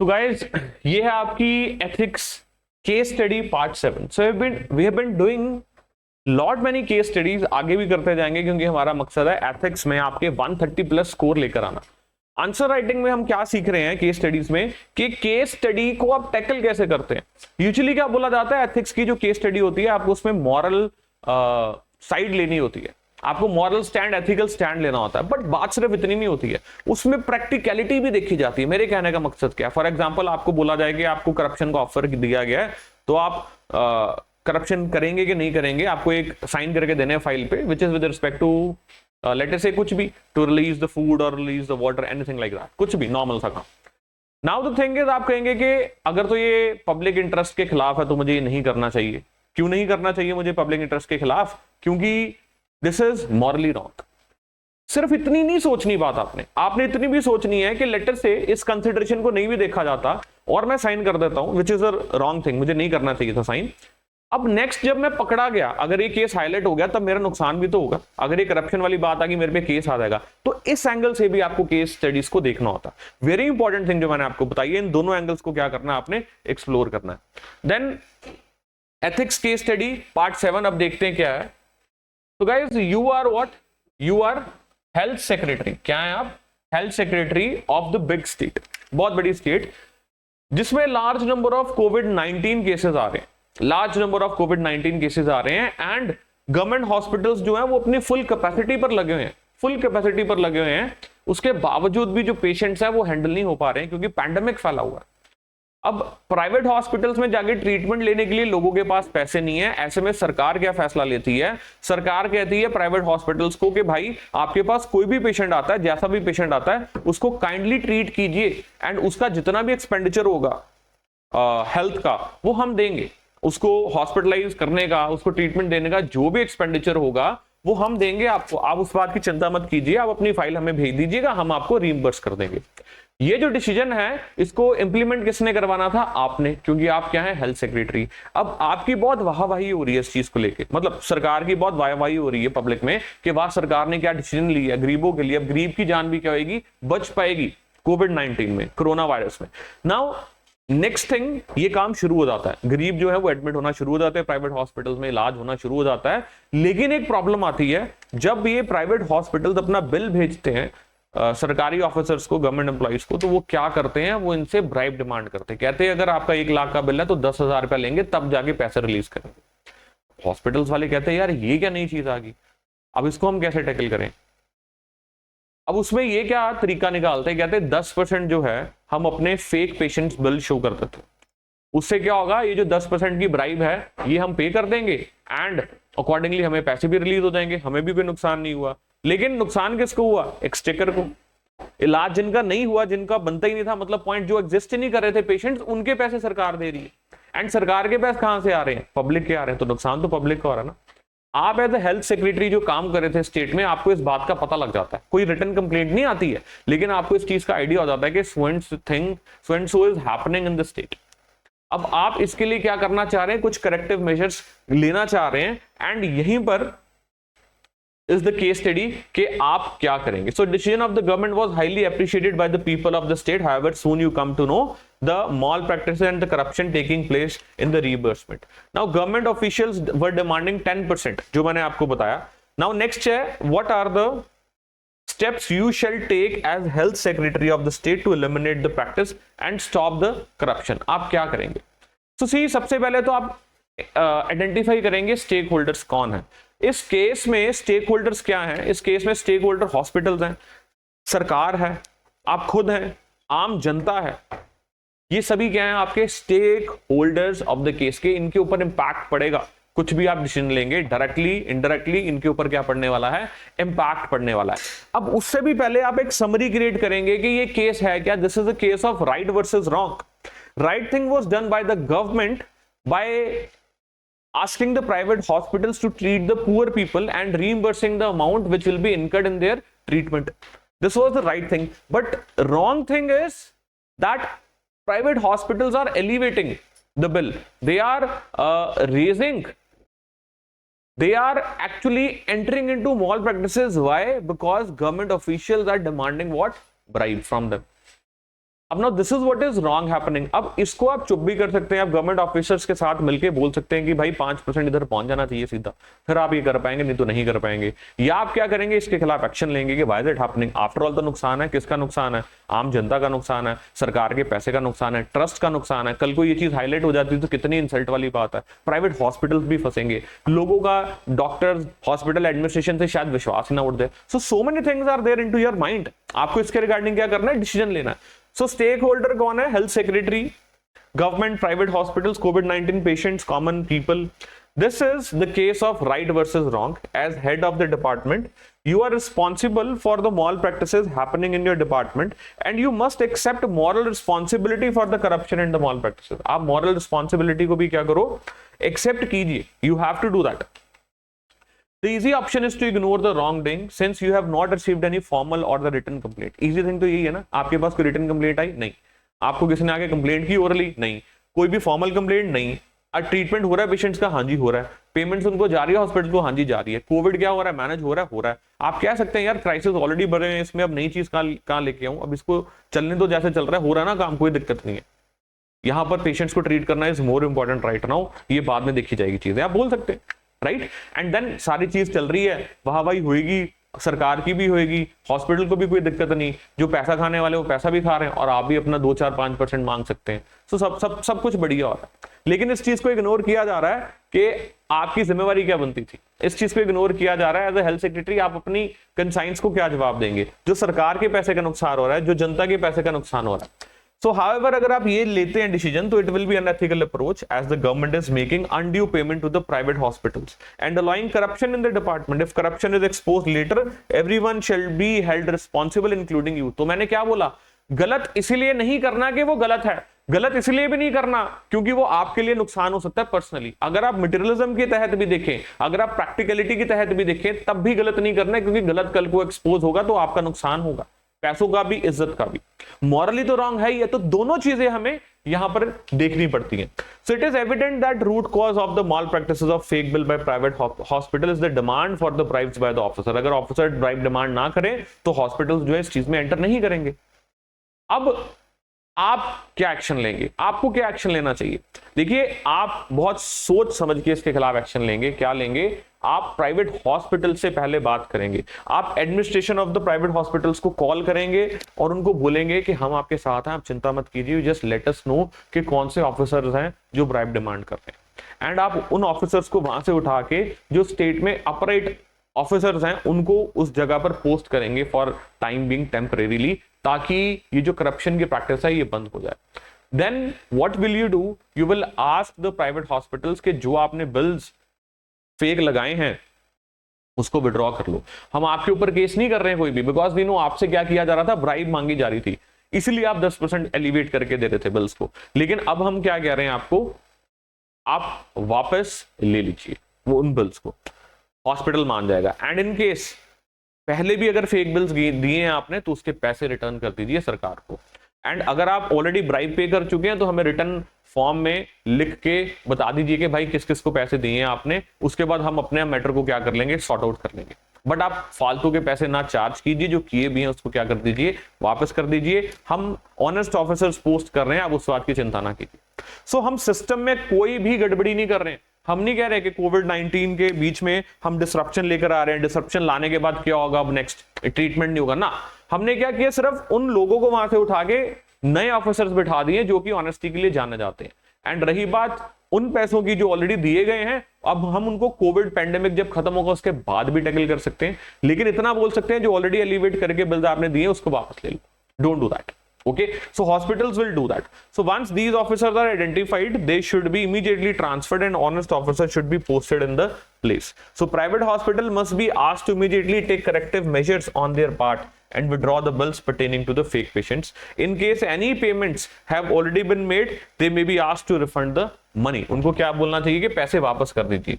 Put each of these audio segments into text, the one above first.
तो गाइस, ये है आपकी ethics case study part 7। So we have been doing lot many case studies, आगे भी करते जाएंगे क्योंकि हमारा मकसद है एथिक्स में आपके 130 प्लस स्कोर लेकर आना। आंसर राइटिंग में हम क्या सीख रहे हैं केस स्टडीज में कि केस स्टडी को आप टैकल कैसे करते हैं। यूजुअली क्या बोला जाता है, एथिक्स की जो केस स्टडी होती है आपको उसमें मॉरल साइड लेनी होती है, आपको मॉरल स्टैंड, एथिकल स्टैंड लेना होता है। बट बात सिर्फ इतनी नहीं होती है, उसमें प्रैक्टिकलिटी भी देखी जाती है। मेरे कहने का मकसद क्या है, फॉर एग्जांपल आपको बोला जाए कि आपको करप्शन का ऑफर दिया गया है, तो आप करप्शन करेंगे कि नहीं करेंगे, आपको एक साइन करके देने हैं फाइल पे, which is with respect to let us से कुछ भी, टू रिलीज द फूड और release the water, anything like that, कुछ भी नॉर्मल सा काम। नाउ द थिंग इज, आप कहेंगे कि अगर तो ये पब्लिक इंटरेस्ट के खिलाफ है तो मुझे ये नहीं करना चाहिए। क्यों नहीं करना चाहिए मुझे पब्लिक इंटरेस्ट के खिलाफ? क्योंकि दिस इज मॉरली रॉन्ग। सिर्फ इतनी नहीं सोचनी बात, आपने इतनी भी सोचनी है कि लेटर से इस कंसिडरेशन को नहीं भी देखा जाता और मैं साइन कर देता हूं, which is a wrong thing, मुझे नहीं करना चाहिए था साइन। अब नेक्स्ट जब मैं पकड़ा गया, अगर ये केस हाईलाइट हो गया, तब मेरा नुकसान भी तो होगा। अगर ये करप्शन वाली बात आ गई, मेरे पे केस आ जाएगा, तो इस एंगल से भी आपको केस स्टडीज को देखना होता है। वेरी इंपॉर्टेंट थिंग जो मैंने आपको बताई है, इन दोनों एंगल्स को क्या करना है, आपने एक्सप्लोर करना है। Then ethics case study part 7, अब देखते हैं क्या है। तो guys, you are what? You are health secretary. क्या है आप? Health secretary of the big state, बहुत बड़ी स्टेट जिसमें लार्ज नंबर ऑफ कोविड-19 केसेस आ रहे हैं, लार्ज नंबर ऑफ कोविड-19 केसेस आ रहे हैं। एंड गवर्नमेंट हॉस्पिटल्स जो हैं वो अपनी फुल कैपेसिटी पर लगे हुए हैं, फुल कैपेसिटी पर लगे हुए हैं। उसके बावजूद भी जो पेशेंट्स हैं वो हैंडल नहीं हो पा रहे हैं क्योंकि पैंडेमिक फैला हुआ है। अब प्राइवेट हॉस्पिटल्स में जाके ट्रीटमेंट लेने के लिए लोगों के पास पैसे नहीं है। ऐसे में सरकार क्या फैसला लेती है? सरकार कहती है प्राइवेट हॉस्पिटल्स को कि भाई आपके पास कोई भी पेशेंट आता है, जैसा भी पेशेंट आता है, उसको काइंडली ट्रीट कीजिए एंड उसका जितना भी एक्सपेंडिचर होगा हेल्थ का वो हम देंगे। उसको हॉस्पिटलाइज करने का, उसको ट्रीटमेंट देने का जो भी एक्सपेंडिचर होगा वो हम देंगे आपको। आप उस बात की चिंता मत कीजिए, आप अपनी फाइल हमें भेज दीजिएगा, हम आपको रीइंबर्स कर देंगे। ये जो डिसीजन है इसको इंप्लीमेंट किसने करवाना था? आपने, क्योंकि आप क्या है? Health secretary. अब आपकी बहुत वाहवाही हो रही है इस चीज को लेके, मतलब सरकार की बहुत वाहवाही हो रही है पब्लिक में कि वाह सरकार ने क्या डिसीजन लिया गरीबों के लिए। अब गरीब की जान भी क्या होगी? बच पाएगी कोविड-19 में, कोरोना वायरस में। नाउ नेक्स्ट थिंग, ये काम शुरू हो जाता है, गरीब जो है वो एडमिट होना शुरू हो जाते हैं, प्राइवेट हॉस्पिटल्स में इलाज होना शुरू हो जाता है। लेकिन एक प्रॉब्लम आती है, जब ये प्राइवेट हॉस्पिटल्स अपना बिल भेजते हैं सरकारी ऑफिसर्स को, गवर्नमेंट एम्प्लॉइज को, तो वो क्या करते हैं? वो इनसे ब्राइब डिमांड करते हैं। कहते हैं अगर आपका 1 लाख का बिल है तो 10,000 रुपया लेंगे, तब जाके पैसे रिलीज करेंगे। हॉस्पिटल्स वाले कहते हैं यार ये क्या नई चीज आ गई, अब इसको हम कैसे टैकल करें? अब उसमें ये क्या तरीका निकालते हैं, कहते हैं 10% जो है हम अपने फेक पेशेंट्स बिल शो कर देते हैं। उससे क्या होगा, ये जो 10% की ब्राइब है ये हम पे कर देंगे एंड अकॉर्डिंगली हमें पैसे भी रिलीज हो जाएंगे, हमें भी कोई नुकसान नहीं हुआ। लेकिन नुकसान किसको हुआ? एक्सचेकर को। इलाज जिनका नहीं हुआ, जिनका बनता ही नहीं था, मतलब पॉइंट जो एग्जिस्ट ही नहीं कर रहे थे पेशेंट्स, उनके पैसे सरकार दे रही है। एंड सरकार के पैसे कहां से आ रहे हैं? पब्लिक के आ रहे हैं। तो नुकसान तो पब्लिक का हो रहा है ना। आप एज ए हेल्थ सेक्रेटरी जो काम कर रहे थे स्टेट में, आपको इस बात का पता लग जाता है, कोई रिटर्न कंप्लेंट नहीं आती है, लेकिन आपको इस चीज का आइडिया हो जाता है कि so and so is happening in the state. अब आप इसके लिए क्या करना चाह रहे हैं? कुछ करेक्टिव मेजर्स लेना चाह रहे हैं एंड यहीं पर is the case study कि आप क्या करेंगे। So decision of the government was highly appreciated by the people of the state. However, soon you come to know the malpractices and the corruption taking place in the reimbursement. Now government officials were demanding 10%, जो मैंने आपको बताया। Now next है, what are the steps you shall take as health secretary of the state to eliminate the practice and stop the corruption? आप क्या करेंगे? So see, सबसे पहले तो आप आइडेंटिफाई करेंगे स्टेक होल्डर्स कौन है। इस केस में स्टेक होल्डर्स क्या हैं? इस केस में स्टेक होल्डर हॉस्पिटल्स हैं, सरकार है, आप खुद हैं, आम जनता है। ये सभी क्या हैं? आपके stakeholders of the case के। इनके ऊपर इंपैक्ट पड़ेगा, कुछ भी आप डिसीजन लेंगे, डायरेक्टली इनडायरेक्टली इनके ऊपर क्या पड़ने वाला है? इंपैक्ट पड़ने वाला है। अब उससे भी पहले आप एक समरी क्रिएट करेंगे कि ये केस है क्या? This is a case of right versus wrong. Right thing was done by the government by asking the private hospitals to treat the poor people and reimbursing the amount which will be incurred in their treatment. This was the right thing. But wrong thing is that private hospitals are elevating the bill. They are they are actually entering into malpractices. Why? Because government officials are demanding what? Bribe from them. अब now this is what is wrong happening. अब इसको आप चुप भी कर सकते हैं, आप गवर्नमेंट ऑफिसर्स के साथ मिलकर बोल सकते हैं कि भाई 5% इधर पहुंच जाना चाहिए सीधा, फिर आप ये कर पाएंगे, नहीं तो नहीं कर पाएंगे। या आप क्या करेंगे, इसके खिलाफ एक्शन लेंगे कि why is it happening, after all तो नुकसान है, किसका नुकसान है, आम जनता का नुकसान है, सरकार के पैसे का नुकसान है, ट्रस्ट का नुकसान है। कल को ये चीज हाईलाइट हो जाती है तो कितनी इंसल्ट वाली बात है, प्राइवेट हॉस्पिटल्स भी फंसेंगे, लोगों का डॉक्टर्स हॉस्पिटल एडमिनिस्ट्रेशन से शायद विश्वास ही ना उठ जाए। So many things are there into your mind. आपको इसके रिगार्डिंग क्या करना है, डिसीजन लेना है। सो स्टेक होल्डर कौन है, health secretary, government, private hospitals, covid patients, common people. This is the case of right versus wrong. As head of the department, you are responsible for the malpractices happening in your department, and you must accept moral responsibility for the corruption and the malpractices. आप moral responsibility को भी क्या करो, accept कीजिए. You have to do that. The easy option is to ignore the wrongdoing since you have not received any formal or the written complaint. Easy thing तो यही है ना, आपके पास कोई written complaint आई नहीं, आपको किसी ने आके complaint की orally नहीं, कोई भी formal complaint नहीं, ट्रीटमेंट हो रहा है पेशेंट्स का, हाँ जी हो रहा है, पेमेंट्स उनको जा रही है हॉस्पिटल को, हाँ जी जा रही है, कोविड क्या हो रहा है, मैनेज हो रहा है। आप कह सकते हैं यार क्राइसिस ऑलरेडी बढ़ रहे हैं, इसमें अब नई चीज कहाँ लेके आऊं, अब इसको चलने तो जैसे चल रहा है, हो रहा है ना काम, कोई दिक्कत नहीं है। यहाँ पर पेशेंट्स को ट्रीट करना is more important right now, ये बाद में देखी जाएगी चीजें, आप बोल सकते हैं राइट। एंड देन सारी चीज चल रही है, वाहवाही होगी, सरकार की भी होगी, हॉस्पिटल को भी कोई दिक्कत नहीं, जो पैसा खाने वाले वो पैसा भी खा रहे हैं और आप भी अपना 2-4-5% मांग सकते हैं। सो सब कुछ बढ़िया हो रहा है, लेकिन इस चीज को इग्नोर किया जा रहा है कि आपकी जिम्मेवारी क्या बनती थी। इस चीज को इग्नोर किया जा रहा है। एज ए हेल्थ सेक्रेटरी आप अपनी कंसाइंस को क्या जवाब देंगे, जो सरकार के पैसे का नुकसान हो रहा है, जो जनता के पैसे का नुकसान हो रहा है। So, however, अगर आप ये लेते हैं डिसीजन, तो it will be an unethical approach as the government is making undue payment to the private hospitals and allowing corruption in the department. If corruption is exposed later, everyone shall be held responsible, including you. तो मैंने क्या बोला, गलत इसीलिए नहीं करना कि वो गलत है, गलत इसलिए भी नहीं करना क्योंकि वो आपके लिए नुकसान हो सकता है पर्सनली। अगर आप मटेरियलिज्म के तहत भी देखें, अगर आप प्रैक्टिकलिटी के तहत भी देखें, तब भी गलत नहीं करना है, क्योंकि गलत कल को एक्सपोज होगा तो आपका नुकसान होगा, पैसों का भी, इज्जत का भी। मॉरली तो रॉन्ग है ये, तो दोनों चीजें हमें यहां पर देखनी पड़ती हैं। So it is evident that root cause of the malpractices of fake bill by private hospital is the demand for the bribes by the officer. अगर ऑफिसर ब्राइब डिमांड ना करें तो हॉस्पिटल्स जो है इस चीज में एंटर नहीं करेंगे। अब आप क्या एक्शन लेंगे, आपको क्या एक्शन लेना चाहिए? देखिए, आप बहुत सोच समझ के इसके खिलाफ एक्शन लेंगे। क्या लेंगे? आप प्राइवेट हॉस्पिटल से पहले बात करेंगे, आप administration of the private hospitals को कॉल करेंगे और उनको बोलेंगे कि हम आपके साथ हैं, आप चिंता मत कीजिए, जस्ट लेट अस नो कि कौन से ऑफिसर्स हैं जो ब्राइब डिमांड कर रहे हैं। एंड आप उन ऑफिसर्स को वहां से उठा के जो स्टेट में अपराइट ऑफिसर्स हैं उनको उस जगह पर पोस्ट करेंगे फॉर टाइम बीइंग टेम्परेरीली, ताकि ये जो करप्शन की प्रैक्टिस है ये बंद हो जाए। Then what will you do? You will ask the private hospitals के जो आपने बिल्स फेक लगाए हैं उसको विड्रॉ कर लो। हम आपके ऊपर केस नहीं कर रहे हैं कोई भी, बिकॉज वी नो आपसे क्या किया जा रहा था, ब्राइब मांगी जा रही थी, इसीलिए आप 10% एलिवेट करके दे रहे थे बिल्स को। लेकिन अब हम क्या कह रहे हैं आपको, आप वापस ले लीजिए वो उन बिल्स को, हॉस्पिटल मान जाएगा। एंड इन केस पहले भी अगर फेक बिल्स दिए हैं आपने तो उसके पैसे रिटर्न कर दीजिए सरकार को। एंड अगर आप ऑलरेडी ब्राइब पे कर चुके हैं तो हमें रिटर्न फॉर्म में लिख के बता दीजिए कि भाई किस किस को पैसे दिए हैं आपने, उसके बाद हम अपने मैटर को क्या कर लेंगे, सॉर्ट आउट कर लेंगे। बट आप फालतू के पैसे ना चार्ज कीजिए, जो किए भी हैं उसको क्या कर दीजिए, वापस कर दीजिए। हम ऑनेस्ट ऑफिसर्स पोस्ट कर रहे हैं, आप उस बात की चिंता ना कीजिए। सो हम सिस्टम में कोई भी गड़बड़ी नहीं कर रहे हैं। हम नहीं कह रहे कि कोविड-19 के बीच में हम डिसरप्शन लेकर आ रहे हैं, डिसरप्शन लाने के बाद क्या होगा, अब नेक्स्ट ट्रीटमेंट नहीं होगा ना। हमने क्या किया, सिर्फ उन लोगों को वहां से उठा के नए ऑफिसर्स बिठा दिए जो कि ऑनेस्टी के लिए जाने जाते हैं। एंड रही बात उन पैसों की जो ऑलरेडी दिए गए हैं, अब हम उनको कोविड पेंडेमिक जब खत्म होगा उसके बाद भी टैकल कर सकते हैं। लेकिन इतना बोल सकते हैं जो ऑलरेडी एलिवेट करके बिल्स आपने दिए उसको वापस ले लो। Don't do that. Okay, so hospitals will do that. So once these officers are identified, they should be immediately transferred and honest officers should be posted in the place. So private hospital must be asked to immediately take corrective measures on their part and withdraw the bills pertaining to the fake patients. In case any payments have already been made, they may be asked to refund the money. उनको क्या बोलना चाहिए कि पैसे वापस कर दीजिए।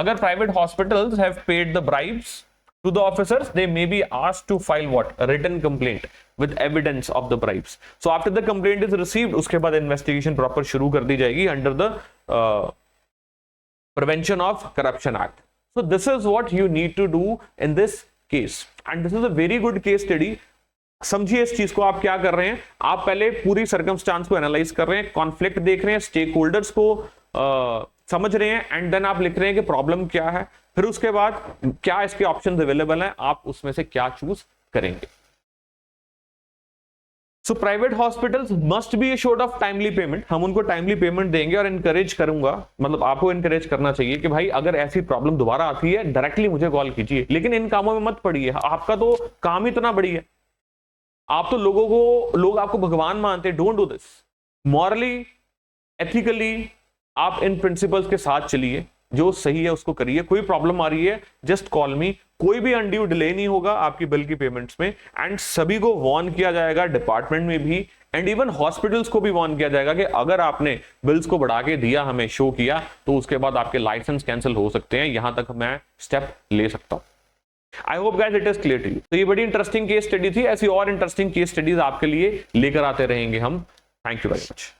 अगर private hospitals have paid the bribes to the officers, they may be asked to file what? A written complaint with evidence of the bribes. So after the complaint is received, उसके बाद investigation proper शुरू कर दी जाएगी under the Prevention of Corruption Act. So this is what you need to do in this case, and this is a very good case study. समझिए इस चीज को, आप क्या कर रहे हैं, आप पहले पूरी सर्कमस्टांस को एनालाइज कर रहे हैं, कॉन्फ्लिक्ट देख रहे हैं, स्टेक होल्डर्स को समझ रहे हैं, एंड देन आप लिख रहे हैं कि प्रॉब्लम क्या है, फिर उसके बाद क्या इसके ऑप्शंस अवेलेबल हैं, आप उसमें से क्या चूज करेंगे। So private hospitals must be assured of timely payment, हम उनको टाइमली पेमेंट देंगे और इनकरेज करूंगा, मतलब आपको इनकरेज करना चाहिए कि भाई अगर ऐसी प्रॉब्लम दोबारा आती है डायरेक्टली मुझे कॉल कीजिए, लेकिन इन कामों में मत पड़िए, आपका तो काम ही इतना बड़ी है, आप तो लोग आपको भगवान मानते हैं। Don't do this. Morally ethically आप इन प्रिंसिपल्स के साथ चलिए, जो सही है उसको करिए, कोई प्रॉब्लम आ रही है जस्ट कॉल मी, कोई भी अनड्यू डिले नहीं होगा आपकी बिल की पेमेंट्स में, एंड सभी को वार्न किया जाएगा, डिपार्टमेंट में भी, एंड इवन हॉस्पिटल्स को भी वार्न किया जाएगा कि अगर आपने बिल्स को बढ़ा के दिया, हमें शो किया, तो उसके बाद आपके लाइसेंस कैंसिल हो सकते हैं, यहां तक मैं स्टेप ले सकता हूं। I hope guys it is clear to you. तो ये बड़ी इंटरेस्टिंग केस स्टडी थी, ऐसी और इंटरेस्टिंग केस स्टडीज आपके लिए लेकर आते रहेंगे हम। Thank you very much.